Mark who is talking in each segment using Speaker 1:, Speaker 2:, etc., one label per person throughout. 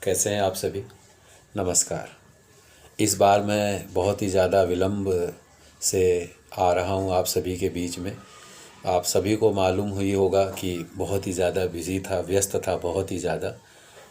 Speaker 1: कैसे हैं आप सभी। नमस्कार। इस बार मैं बहुत ही ज़्यादा विलम्ब से आ रहा हूँ आप सभी के बीच में। आप सभी को मालूम हुई होगा कि बहुत ही ज़्यादा बिज़ी था, व्यस्त था बहुत ही ज़्यादा।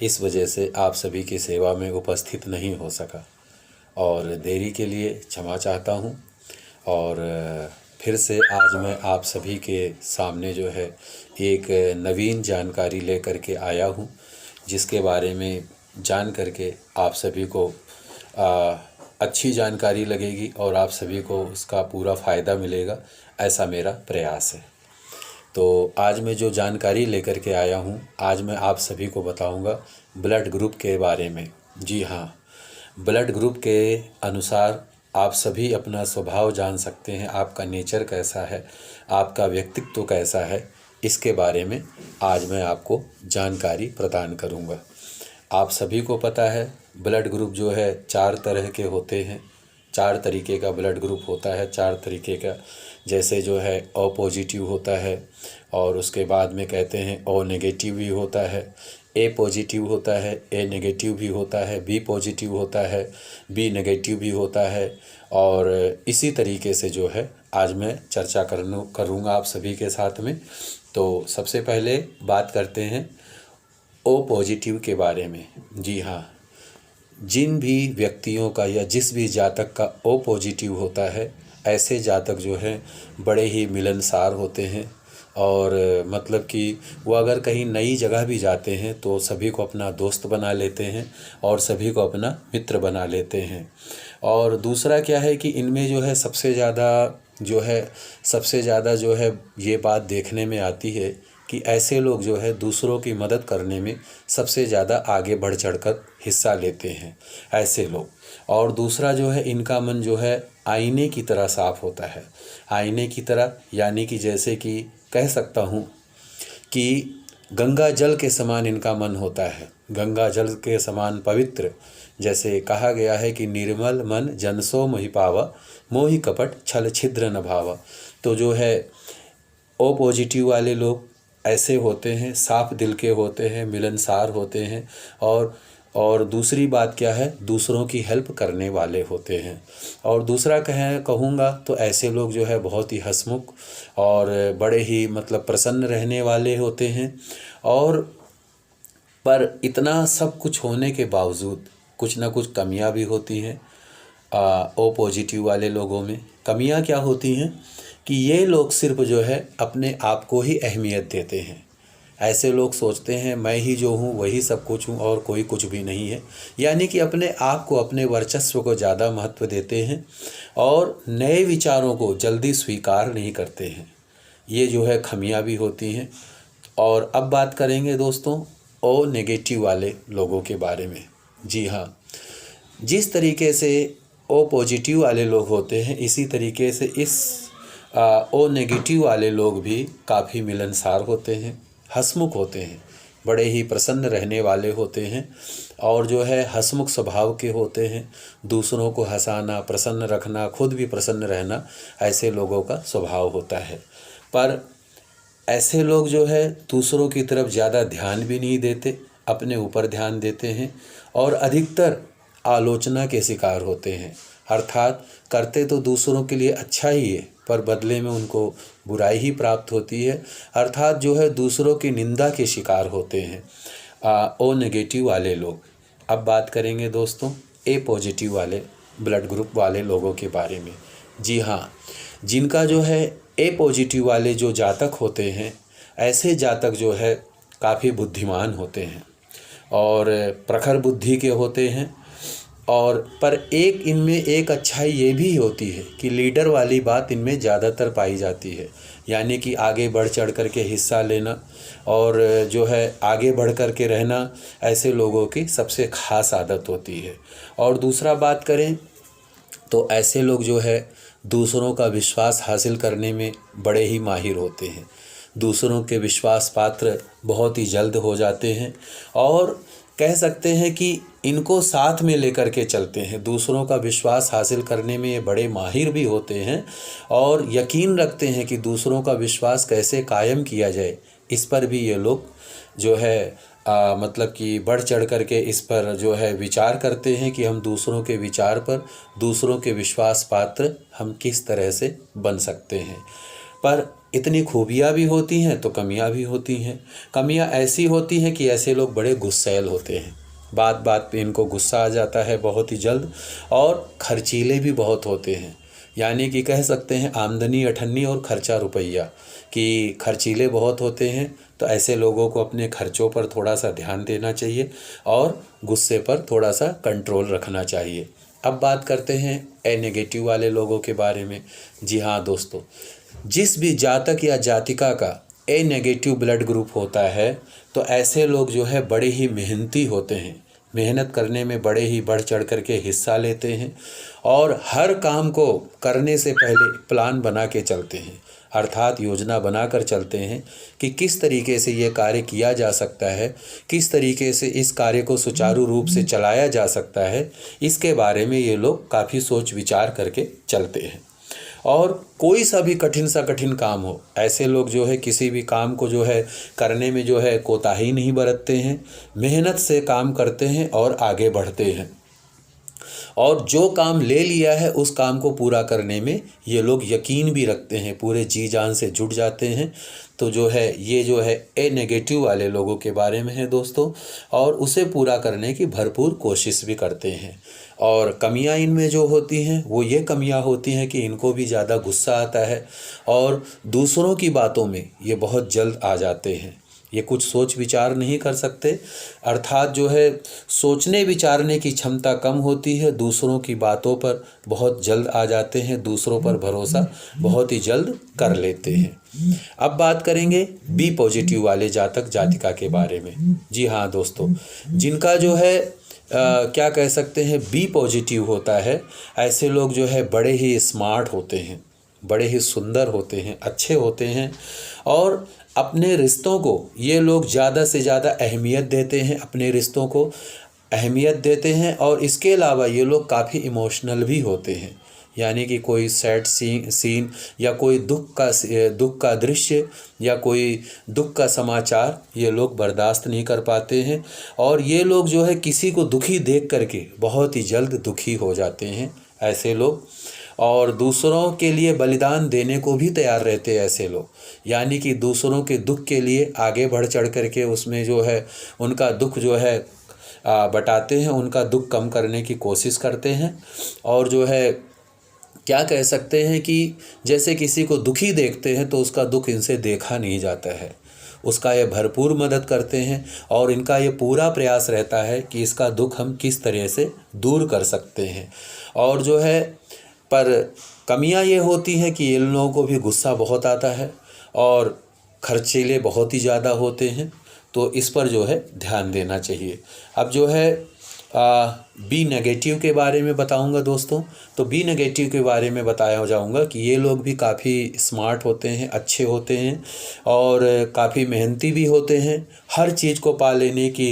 Speaker 1: इस वजह से आप सभी की सेवा में उपस्थित नहीं हो सका और देरी के लिए क्षमा चाहता हूँ। और फिर से आज मैं आप सभी के सामने जो है एक नवीन जानकारी लेकर के आया हूँ, जिसके बारे में जान करके आप सभी को अच्छी जानकारी लगेगी और आप सभी को उसका पूरा फ़ायदा मिलेगा, ऐसा मेरा प्रयास है। तो आज मैं जो जानकारी लेकर के आया हूँ, आज मैं आप सभी को बताऊँगा ब्लड ग्रुप के बारे में। जी हाँ, ब्लड ग्रुप के अनुसार आप सभी अपना स्वभाव जान सकते हैं, आपका नेचर कैसा है, आपका व्यक्तित्व कैसा है, इसके बारे में आज मैं आपको जानकारी प्रदान करूँगा। आप सभी को पता है ब्लड ग्रुप जो है 4 तरह के होते हैं, 4 तरीके का ब्लड ग्रुप होता है, 4 तरीके का। जैसे जो है ओ पॉजिटिव होता है और उसके बाद में कहते हैं ओ नेगेटिव भी होता है, ए पॉजिटिव होता है, ए नेगेटिव भी होता है, बी पॉजिटिव होता है, बी नेगेटिव भी होता है। और इसी तरीके से जो है आज मैं चर्चा करूँगा आप सभी के साथ में। तो सबसे पहले बात करते हैं ओ पॉजिटिव के बारे में। जी हाँ, जिन भी व्यक्तियों का या जिस भी जातक का ओ पॉजिटिव होता है, ऐसे जातक जो हैं बड़े ही मिलनसार होते हैं और मतलब कि वो अगर कहीं नई जगह भी जाते हैं तो सभी को अपना दोस्त बना लेते हैं और सभी को अपना मित्र बना लेते हैं। और दूसरा क्या है कि इनमें जो है सबसे ज़्यादा जो है ये बात देखने में आती है कि ऐसे लोग जो है दूसरों की मदद करने में सबसे ज़्यादा आगे बढ़ चढ़कर हिस्सा लेते हैं ऐसे लोग। और दूसरा जो है इनका मन जो है आईने की तरह साफ़ होता है, आईने की तरह, यानी कि जैसे कि कह सकता हूँ कि गंगा जल के समान इनका मन होता है, गंगा जल के समान पवित्र। जैसे कहा गया है कि निर्मल मन जनसो मोहि पावा, मोहि कपट छल छिद्र न भावा। तो जो है ओ पॉजिटिव वाले लोग ऐसे होते हैं, साफ दिल के होते हैं, मिलनसार होते हैं। और दूसरी बात क्या है, दूसरों की हेल्प करने वाले होते हैं। और दूसरा कहूँगा तो ऐसे लोग जो है बहुत ही हंसमुख और बड़े ही मतलब प्रसन्न रहने वाले होते हैं। और पर इतना सब कुछ होने के बावजूद कुछ ना कुछ कमियां भी होती हैं ओ पॉजिटिव वाले लोगों में। कमियां क्या होती हैं कि ये लोग सिर्फ जो है अपने आप को ही अहमियत देते हैं। ऐसे लोग सोचते हैं मैं ही जो हूँ वही सब कुछ हूँ और कोई कुछ भी नहीं है, यानी कि अपने आप को, अपने वर्चस्व को ज़्यादा महत्व देते हैं और नए विचारों को जल्दी स्वीकार नहीं करते हैं। ये जो है खामियां भी होती हैं। और अब बात करेंगे दोस्तों ओ नेगेटिव वाले लोगों के बारे में। जी हाँ, जिस तरीके से ओ पॉजिटिव वाले लोग होते हैं, इसी तरीके से इस ओ नेगेटिव वाले लोग भी काफ़ी मिलनसार होते हैं, हंसमुख होते हैं, बड़े ही प्रसन्न रहने वाले होते हैं और जो है हंसमुख स्वभाव के होते हैं। दूसरों को हंसाना, प्रसन्न रखना, खुद भी प्रसन्न रहना, ऐसे लोगों का स्वभाव होता है। पर ऐसे लोग जो है दूसरों की तरफ ज़्यादा ध्यान भी नहीं देते, अपने ऊपर ध्यान देते हैं और अधिकतर आलोचना के शिकार होते हैं। अर्थात करते तो दूसरों के लिए अच्छा ही है पर बदले में उनको बुराई ही प्राप्त होती है, अर्थात जो है दूसरों की निंदा के शिकार होते हैं ओ नेगेटिव वाले लोग। अब बात करेंगे दोस्तों ए पॉजिटिव वाले ब्लड ग्रुप वाले लोगों के बारे में। जी हाँ, जिनका जो है ए पॉजिटिव वाले जो जातक होते हैं, ऐसे जातक जो है काफ़ी बुद्धिमान होते हैं और प्रखर बुद्धि के होते हैं। और पर एक इनमें एक अच्छाई ये भी होती है कि लीडर वाली बात इनमें ज़्यादातर पाई जाती है, यानी कि आगे बढ़ चढ़ कर के हिस्सा लेना और जो है आगे बढ़ कर के रहना, ऐसे लोगों की सबसे ख़ास आदत होती है। और दूसरा बात करें तो ऐसे लोग जो है दूसरों का विश्वास हासिल करने में बड़े ही माहिर होते हैं, दूसरों के विश्वास पात्र बहुत ही जल्द हो जाते हैं और कह सकते हैं कि इनको साथ में लेकर के चलते हैं। दूसरों का विश्वास हासिल करने में ये बड़े माहिर भी होते हैं और यकीन रखते हैं कि दूसरों का विश्वास कैसे कायम किया जाए, इस पर भी ये लोग जो है मतलब कि बढ़ चढ़ कर के इस पर जो है विचार करते हैं कि हम दूसरों के विचार पर, दूसरों के विश्वास पात्र हम किस तरह से बन सकते हैं। पर इतनी खूबियाँ भी होती हैं तो कमियाँ भी होती हैं। कमियाँ ऐसी होती हैं कि ऐसे लोग बड़े गुस्सैल होते हैं, बात बात पे इनको गुस्सा आ जाता है बहुत ही जल्द, और खर्चीले भी बहुत होते हैं। यानी कि कह सकते हैं आमदनी अठन्नी और खर्चा रुपया, कि खर्चीले बहुत होते हैं। तो ऐसे लोगों को अपने खर्चों पर थोड़ा सा ध्यान देना चाहिए और गुस्से पर थोड़ा सा कंट्रोल रखना चाहिए। अब बात करते हैं ए नेगेटिव वाले लोगों के बारे में। जी हाँ दोस्तों, जिस भी जातक या जातिका का ए नेगेटिव ब्लड ग्रुप होता है तो ऐसे लोग जो है बड़े ही मेहनती होते हैं, मेहनत करने में बड़े ही बढ़ चढ़ कर के हिस्सा लेते हैं और हर काम को करने से पहले प्लान बना के चलते हैं, अर्थात योजना बनाकर चलते हैं कि किस तरीके से ये कार्य किया जा सकता है, किस तरीके से इस कार्य को सुचारू रूप से चलाया जा सकता है। इसके बारे में ये लोग काफ़ी सोच विचार करके चलते हैं। और कोई सा भी कठिन काम हो, ऐसे लोग जो है किसी भी काम को जो है करने में जो है कोताही नहीं बरतते हैं, मेहनत से काम करते हैं और आगे बढ़ते हैं। और जो काम ले लिया है उस काम को पूरा करने में ये लोग यकीन भी रखते हैं, पूरे जी जान से जुट जाते हैं। तो जो है ये जो है ए नेगेटिव वाले लोगों के बारे में है दोस्तों, और उसे पूरा करने की भरपूर कोशिश भी करते हैं। और कमियां इनमें जो होती हैं वो ये कमियां होती हैं कि इनको भी ज़्यादा गुस्सा आता है और दूसरों की बातों में ये बहुत जल्द आ जाते हैं। ये कुछ सोच विचार नहीं कर सकते, अर्थात जो है सोचने विचारने की क्षमता कम होती है, दूसरों की बातों पर बहुत जल्द आ जाते हैं, दूसरों पर भरोसा बहुत ही जल्द कर लेते हैं। अब बात करेंगे बी पॉजिटिव वाले जातक जातिका के बारे में। जी हाँ दोस्तों, जिनका जो है क्या कह सकते हैं बी पॉजिटिव होता है, ऐसे लोग जो है बड़े ही स्मार्ट होते हैं, बड़े ही सुंदर होते हैं, अच्छे होते हैं और अपने रिश्तों को ये लोग ज़्यादा से ज़्यादा अहमियत देते हैं, अपने रिश्तों को अहमियत देते हैं। और इसके अलावा ये लोग काफ़ी इमोशनल भी होते हैं, यानी कि कोई सैड सीन या कोई दुख का दृश्य या कोई दुख का समाचार ये लोग बर्दाश्त नहीं कर पाते हैं। और ये लोग जो है किसी को दुखी देख करके बहुत ही जल्द दुखी हो जाते हैं ऐसे लोग, और दूसरों के लिए बलिदान देने को भी तैयार रहते हैं ऐसे लोग, यानी कि दूसरों के दुख के लिए आगे बढ़ चढ़ करके उसमें जो है उनका दुख जो है बटाते हैं, उनका दुख कम करने की कोशिश करते हैं। और जो है क्या कह सकते हैं कि जैसे किसी को दुखी देखते हैं तो उसका दुख इनसे देखा नहीं जाता है, उसका ये भरपूर मदद करते हैं और इनका ये पूरा प्रयास रहता है कि इसका दुख हम किस तरह से दूर कर सकते हैं। और जो है पर कमियां ये होती हैं कि इन लोगों को भी गुस्सा बहुत आता है और खर्चीले बहुत ही ज़्यादा होते हैं, तो इस पर जो है ध्यान देना चाहिए। अब जो है बी नेगेटिव के बारे में बताऊंगा दोस्तों। तो बी नेगेटिव के बारे में बताया जाऊंगा कि ये लोग भी काफ़ी स्मार्ट होते हैं, अच्छे होते हैं और काफ़ी मेहनती भी होते हैं। हर चीज़ को पा लेने की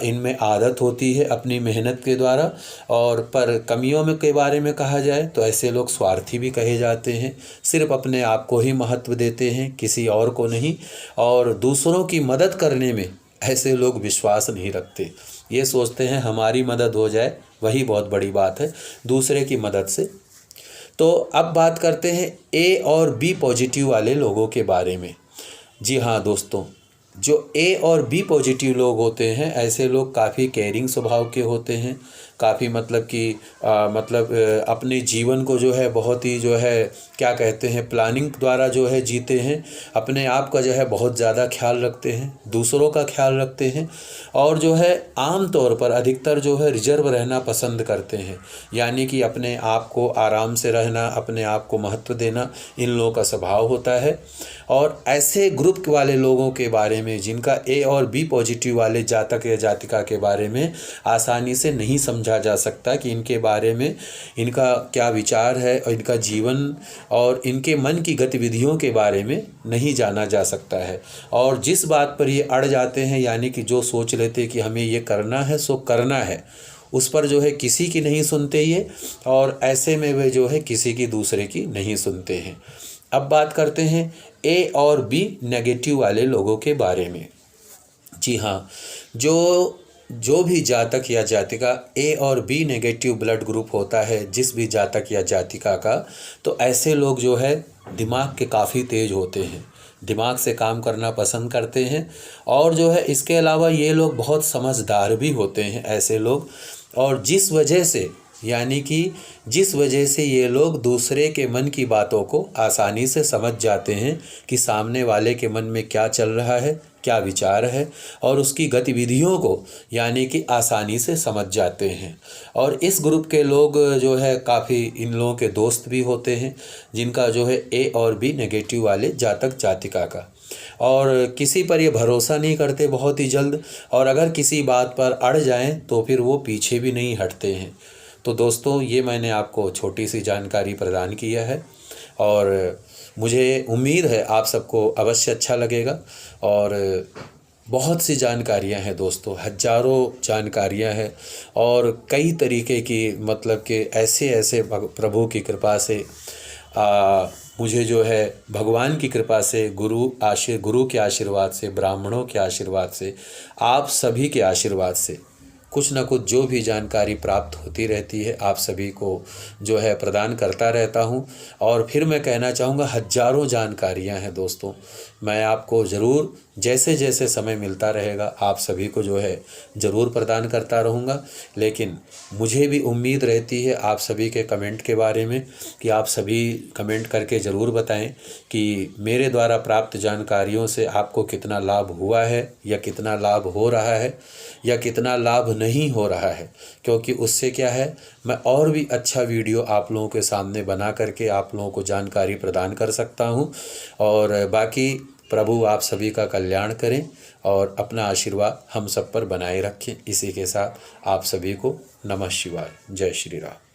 Speaker 1: इनमें आदत होती है अपनी मेहनत के द्वारा। और पर कमियों में के बारे में कहा जाए तो ऐसे लोग स्वार्थी भी कहे जाते हैं, सिर्फ अपने आप को ही महत्व देते हैं, किसी और को नहीं। और दूसरों की मदद करने में ऐसे लोग विश्वास नहीं रखते, ये सोचते हैं हमारी मदद हो जाए वही बहुत बड़ी बात है, दूसरे की मदद से। तो अब बात करते हैं ए और बी पॉजिटिव वाले लोगों के बारे में। जी हाँ दोस्तों, जो ए और बी पॉजिटिव लोग होते हैं ऐसे लोग काफ़ी केयरिंग स्वभाव के होते हैं, काफ़ी मतलब कि अपने जीवन को जो है बहुत ही जो है क्या कहते हैं प्लानिंग द्वारा जो है जीते हैं, अपने आप का जो है बहुत ज़्यादा ख्याल रखते हैं, दूसरों का ख्याल रखते हैं और जो है आम तौर पर अधिकतर जो है रिजर्व रहना पसंद करते हैं, यानी कि अपने आप को आराम से रहना, अपने आप को महत्व देना इन लोगों का स्वभाव होता है। और ऐसे ग्रुप वाले लोगों के बारे में जिनका ए और बी पॉजिटिव वाले जातक या जातिका के बारे में आसानी से नहीं समझा जा सकता कि इनके बारे में इनका क्या विचार है और इनका जीवन और इनके मन की गतिविधियों के बारे में नहीं जाना जा सकता है। और जिस बात पर ये अड़ जाते हैं, यानी कि जो सोच लेते हैं कि हमें ये करना है सो करना है, उस पर जो है किसी की नहीं सुनते ये, और ऐसे में वे जो है किसी की दूसरे की नहीं सुनते हैं। अब बात करते हैं ए और बी नेगेटिव वाले लोगों के बारे में। जी हाँ, जो भी जातक या जातिका ए और बी नेगेटिव ब्लड ग्रुप होता है जिस भी जातक या जातिका का, तो ऐसे लोग जो है दिमाग के काफ़ी तेज होते हैं, दिमाग से काम करना पसंद करते हैं। और जो है इसके अलावा ये लोग बहुत समझदार भी होते हैं ऐसे लोग। और जिस वजह से ये लोग दूसरे के मन की बातों को आसानी से समझ जाते हैं कि सामने वाले के मन में क्या चल रहा है, क्या विचार है, और उसकी गतिविधियों को यानी कि आसानी से समझ जाते हैं। और इस ग्रुप के लोग जो है काफ़ी इन लोगों के दोस्त भी होते हैं जिनका जो है ए और बी नेगेटिव वाले जातक जातिका का। और किसी पर ये भरोसा नहीं करते बहुत ही जल्द, और अगर किसी बात पर अड़ जाएं तो फिर वो पीछे भी नहीं हटते हैं। तो दोस्तों, ये मैंने आपको छोटी सी जानकारी प्रदान किया है और मुझे उम्मीद है आप सबको अवश्य अच्छा लगेगा। और बहुत सी जानकारियां हैं दोस्तों, हज़ारों जानकारियां हैं और कई तरीके की, मतलब कि ऐसे प्रभु की कृपा से मुझे जो है भगवान की कृपा से, गुरु के आशीर्वाद से, ब्राह्मणों के आशीर्वाद से, आप सभी के आशीर्वाद से कुछ न कुछ जो भी जानकारी प्राप्त होती रहती है आप सभी को जो है प्रदान करता रहता हूं। और फिर मैं कहना चाहूँगा हज़ारों जानकारियां हैं दोस्तों, मैं आपको ज़रूर जैसे जैसे समय मिलता रहेगा आप सभी को जो है ज़रूर प्रदान करता रहूँगा। लेकिन मुझे भी उम्मीद रहती है आप सभी के कमेंट के बारे में कि आप सभी कमेंट करके ज़रूर बताएं कि मेरे द्वारा प्राप्त जानकारियों से आपको कितना लाभ हुआ है या कितना लाभ हो रहा है या कितना लाभ नहीं हो रहा है। क्योंकि उससे क्या है, मैं और भी अच्छा वीडियो आप लोगों के सामने बना करके आप लोगों को जानकारी प्रदान कर सकता हूं। और बाकी प्रभु आप सभी का कल्याण करें और अपना आशीर्वाद हम सब पर बनाए रखें। इसी के साथ आप सभी को नमः शिवाय, जय श्री राम।